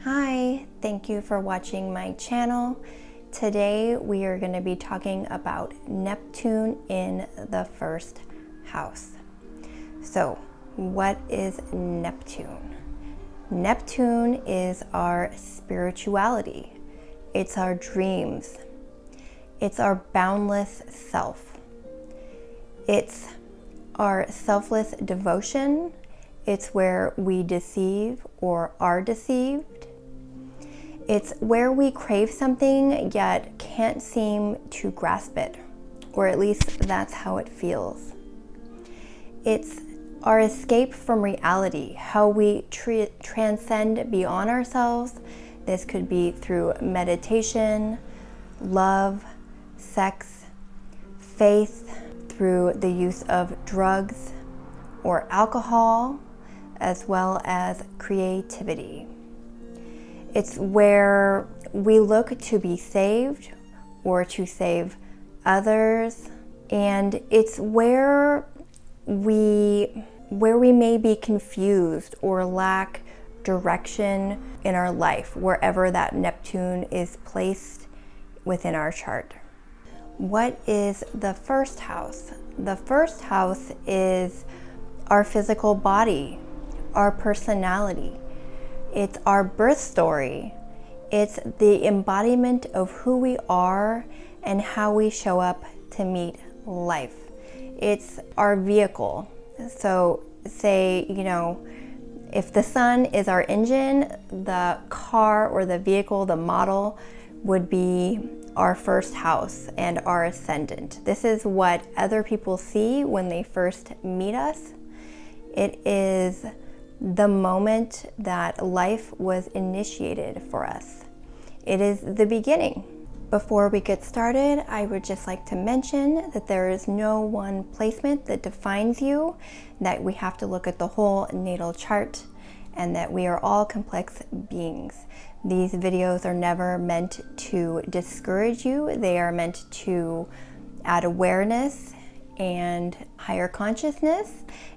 Hi, thank you for watching my channel. Today we are going to be talking about Neptune in the first house. So, what is Neptune? Neptune is our spirituality. It's our dreams. It's our boundless self. It's our selfless devotion. It's where we deceive or are deceived. It's where we crave something yet can't seem to grasp it, or at least that's how it feels. It's our escape from reality, how we transcend beyond ourselves. This could be through meditation, love, sex, faith, through the use of drugs or alcohol, as well as creativity. It's where we look to be saved or to save others, and it's where we may be confused or lack direction in our life, wherever that Neptune is placed within our chart. What is the first house? The first house is our physical body, our personality. It's our birth story. It's the embodiment of who we are and how we show up to meet life. It's our vehicle. So say, if the sun is our engine, the car or the vehicle, the model would be our first house and our ascendant. This is what other people see when they first meet us. It is the moment that life was initiated for us. It is the beginning. Before we get started, I would just like to mention that there is no one placement that defines you, that we have to look at the whole natal chart, and that we are all complex beings. These videos are never meant to discourage you. They are meant to add awareness and higher consciousness.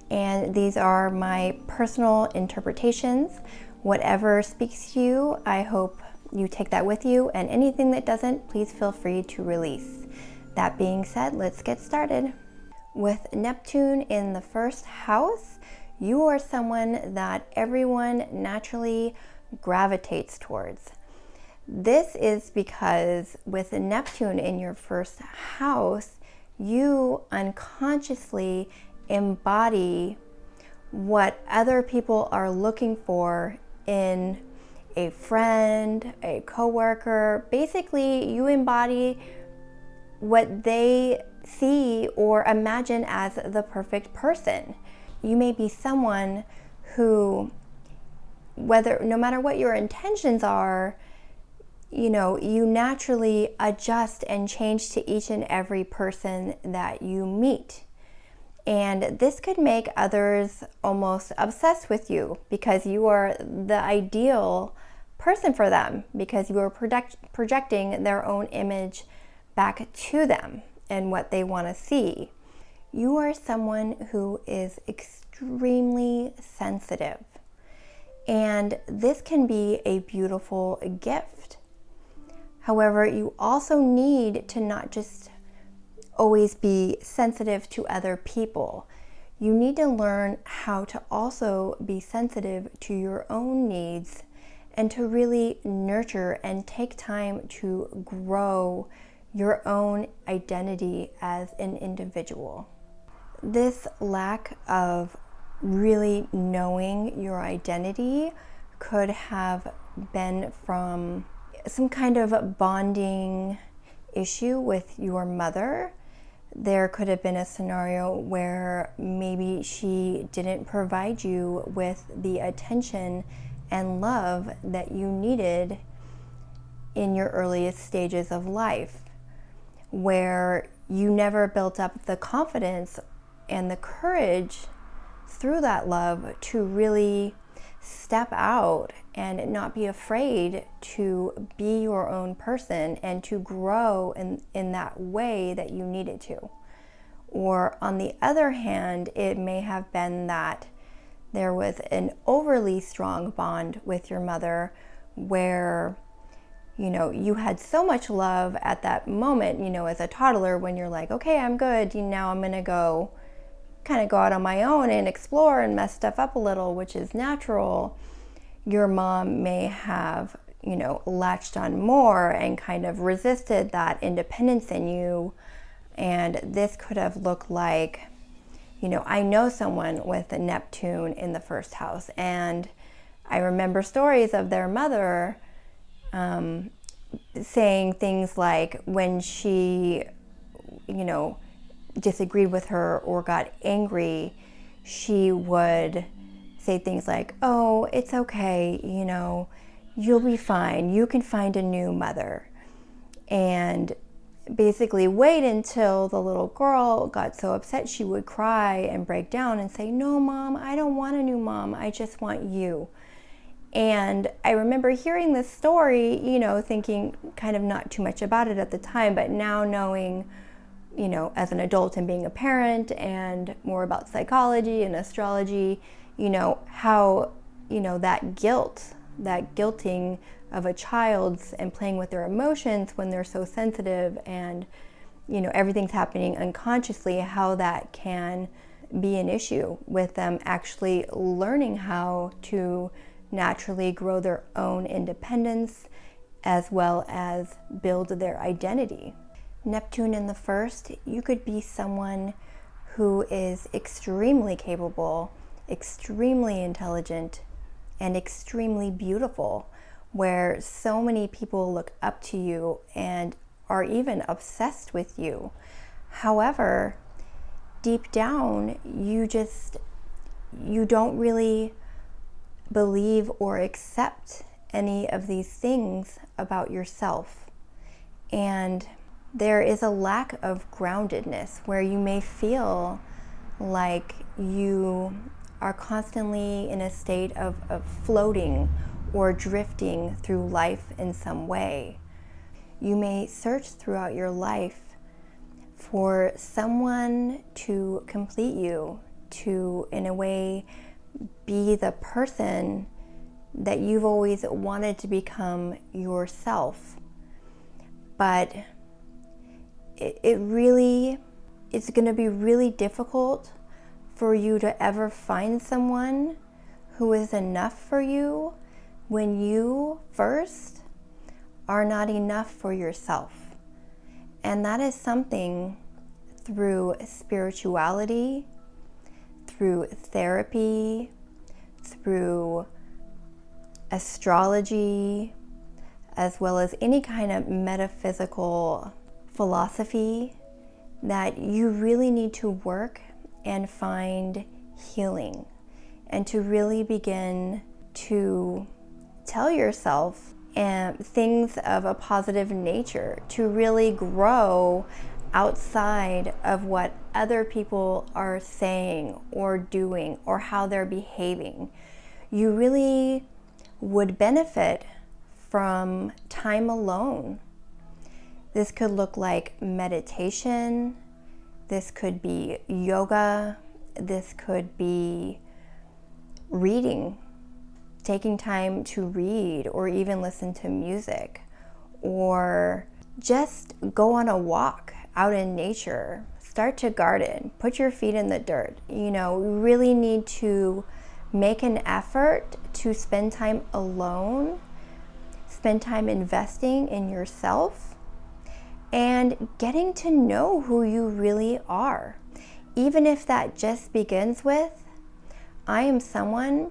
And these are my personal interpretations. Whatever speaks to you, I hope you take that with you, and anything that doesn't, please feel free to release. That being said, let's get started. With Neptune in the first house, you are someone that everyone naturally gravitates towards. This is because with Neptune in your first house, you unconsciously embody what other people are looking for in a friend, a coworker. Basically, you embody what they see or imagine as the perfect person. You may be someone who, no matter what your intentions are, you naturally adjust and change to each and every person that you meet. And this could make others almost obsessed with you because you are the ideal person for them, because you are projecting their own image back to them and what they want to see. You are someone who is extremely sensitive, and this can be a beautiful gift. However, you also need to not just always be sensitive to other people. You need to learn how to also be sensitive to your own needs and to really nurture and take time to grow your own identity as an individual. This lack of really knowing your identity could have been from some kind of bonding issue with your mother. There could have been a scenario where maybe she didn't provide you with the attention and love that you needed in your earliest stages of life, where you never built up the confidence and the courage through that love to really step out and not be afraid to be your own person and to grow in that way that you needed to. Or on the other hand, it may have been that there was an overly strong bond with your mother where, you had so much love at that moment, as a toddler, when you're like, okay, I'm good. Now I'm going to go out on my own and explore and mess stuff up a little, which is natural. Your mom may have, latched on more and kind of resisted that independence in you. And this could have looked like, I know someone with a Neptune in the first house, and I remember stories of their mother saying things like when she, disagreed with her or got angry, she would say things like, oh, it's okay, you'll be fine, you can find a new mother. And basically wait until the little girl got so upset she would cry and break down and say, no, Mom, I don't want a new mom, I just want you. And I remember hearing this story, thinking kind of not too much about it at the time, but now knowing, as an adult and being a parent and more about psychology and astrology, how, that guilting of a child's and playing with their emotions when they're so sensitive and, everything's happening unconsciously, how that can be an issue with them actually learning how to naturally grow their own independence as well as build their identity. Neptune in the first, you could be someone who is extremely capable, extremely intelligent, and extremely beautiful, where so many people look up to you and are even obsessed with you. However, deep down, you don't really believe or accept any of these things about yourself. And there is a lack of groundedness where you may feel like you are constantly in a state of floating or drifting through life in some way. You may search throughout your life for someone to complete you, to, in a way, be the person that you've always wanted to become yourself. But it's going to be really difficult for you to ever find someone who is enough for you when you first are not enough for yourself. And that is something through spirituality, through therapy, through astrology, as well as any kind of metaphysical philosophy, that you really need to work and find healing and to really begin to tell yourself things of a positive nature, to really grow outside of what other people are saying or doing or how they're behaving. You really would benefit from time alone. This could look like meditation, this could be yoga, this could be reading, taking time to read or even listen to music, or just go on a walk out in nature, start to garden, put your feet in the dirt. You really need to make an effort to spend time alone, spend time investing in yourself, and getting to know who you really are. Even if that just begins with, I am someone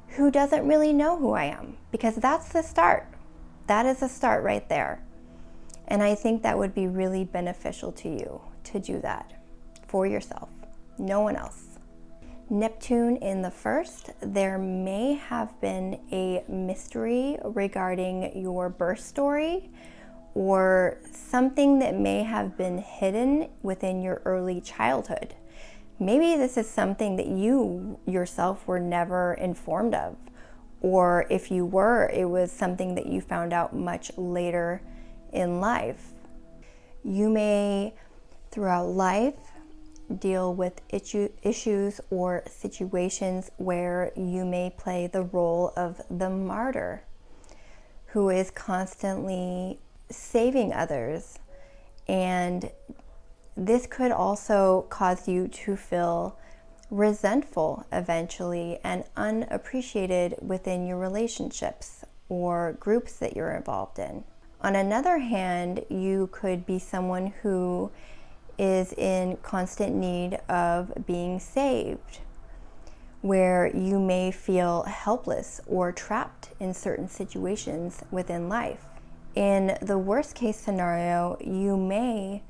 who doesn't really know who I am, because that's the start. That is a start right there. And I think that would be really beneficial to you to do that for yourself, no one else. Neptune in the first, there may have been a mystery regarding your birth story or something that may have been hidden within your early childhood. Maybe this is something that you yourself were never informed of, or if you were, it was something that you found out much later in life. You may, throughout life, deal with issues or situations where you may play the role of the martyr. who is constantly saving others. And this could also cause you to feel resentful eventually and unappreciated within your relationships or groups that you're involved in. On another hand, you could be someone who is in constant need of being saved, where you may feel helpless or trapped in certain situations within life. In the worst case scenario, you may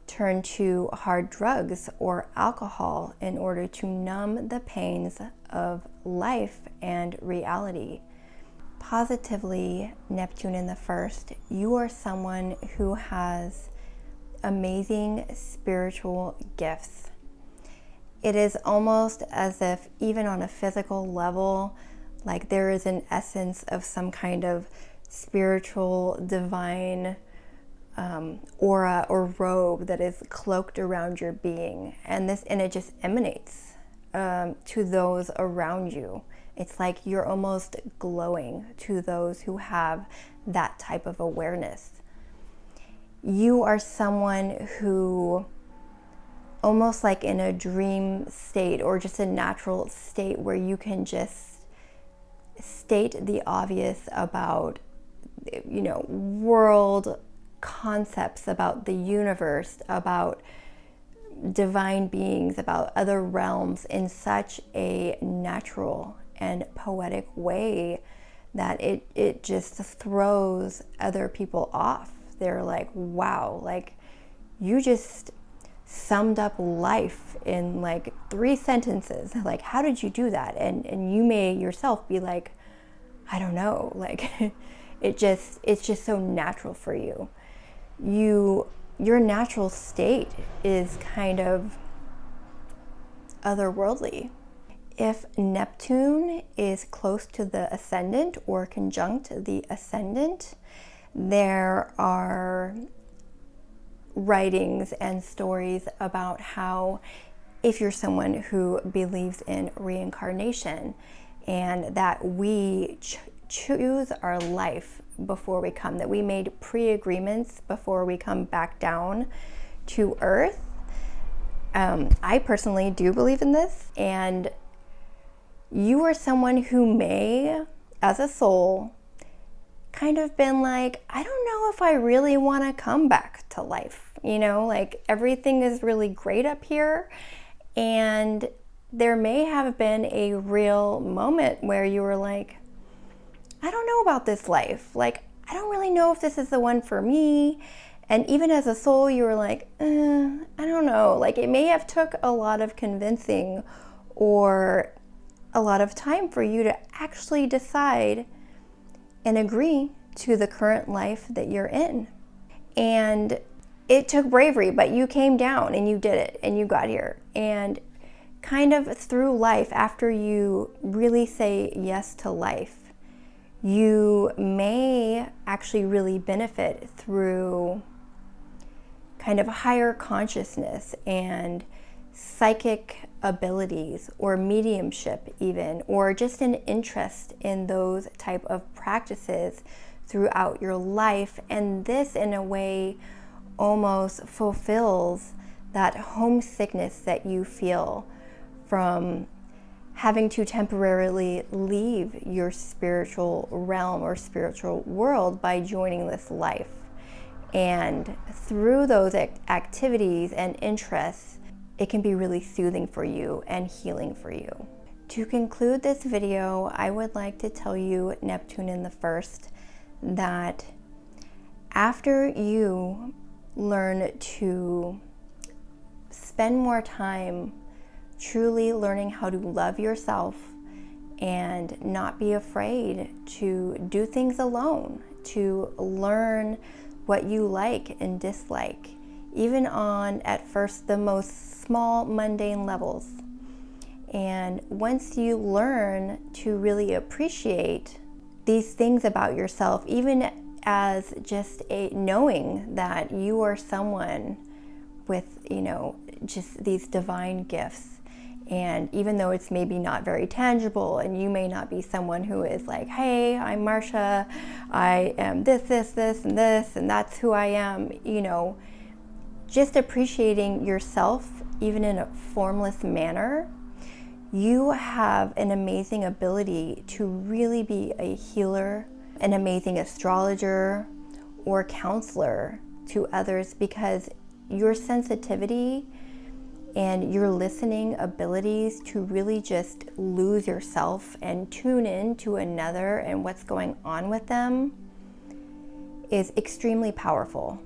turn to hard drugs or alcohol in order to numb the pains of life and reality. Positively, Neptune in the first, you are someone who has amazing spiritual gifts. It is almost as if, even on a physical level, like there is an essence of some kind of spiritual, divine aura or robe that is cloaked around your being, and it just emanates to those around you. It's like you're almost glowing to those who have that type of awareness. You are someone who, almost like in a dream state or just a natural state, where you can just state the obvious about, world concepts, about the universe, about divine beings, about other realms in such a natural and poetic way that it just throws other people off. They're like, wow, like you just summed up life in like 3 sentences. Like, how did you do that? And you may yourself be like, I don't know, like it's just so natural for you. Your natural state is kind of otherworldly. If Neptune is close to the ascendant or conjunct the ascendant, there are writings and stories about how, if you're someone who believes in reincarnation and that we choose our life before we come, that we made pre-agreements before we come back down to Earth. I personally do believe in this, and you are someone who may, as a soul, kind of been like, I don't know if I really want to come back to life. Like everything is really great up here, and there may have been a real moment where you were like, I don't know about this life. Like, I don't really know if this is the one for me. And even as a soul, you were like, I don't know. Like, it may have took a lot of convincing or a lot of time for you to actually decide and agree to the current life that you're in. And it took bravery, but you came down and you did it and you got here. And kind of through life, after you really say yes to life, you may actually really benefit through kind of higher consciousness and psychic abilities or mediumship even, or just an interest in those type of practices throughout your life. And this, in a way, almost fulfills that homesickness that you feel from having to temporarily leave your spiritual realm or spiritual world by joining this life. And through those activities and interests, it can be really soothing for you and healing for you. To conclude this video, I would like to tell you, Neptune in the first, that after you learn to spend more time truly learning how to love yourself and not be afraid to do things alone, to learn what you like and dislike, even on, at first, the most small, mundane levels. And once you learn to really appreciate these things about yourself, even as just a knowing that you are someone with, just these divine gifts, And even though it's maybe not very tangible, and you may not be someone who is like, hey, I'm Marsha, I am this, and this, and that's who I am, you know, just appreciating yourself, even in a formless manner, you have an amazing ability to really be a healer, an amazing astrologer, or counselor to others, because your sensitivity and your listening abilities to really just lose yourself and tune in to another and what's going on with them is extremely powerful.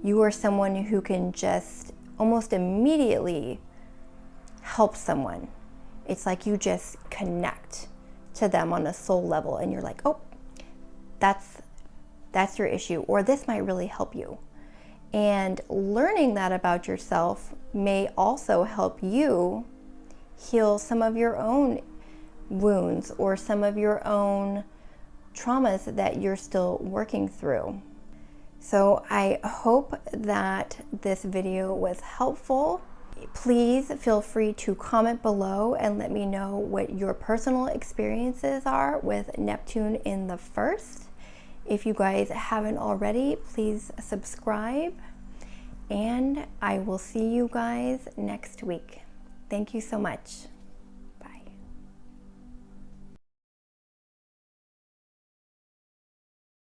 You are someone who can just almost immediately help someone. It's like you just connect to them on a soul level, and you're like, oh, that's your issue, or this might really help you. And learning that about yourself may also help you heal some of your own wounds or some of your own traumas that you're still working through. So I hope that this video was helpful. Please feel free to comment below and let me know what your personal experiences are with Neptune in the first. If you guys haven't already, please subscribe, and I will see you guys next week. Thank you so much.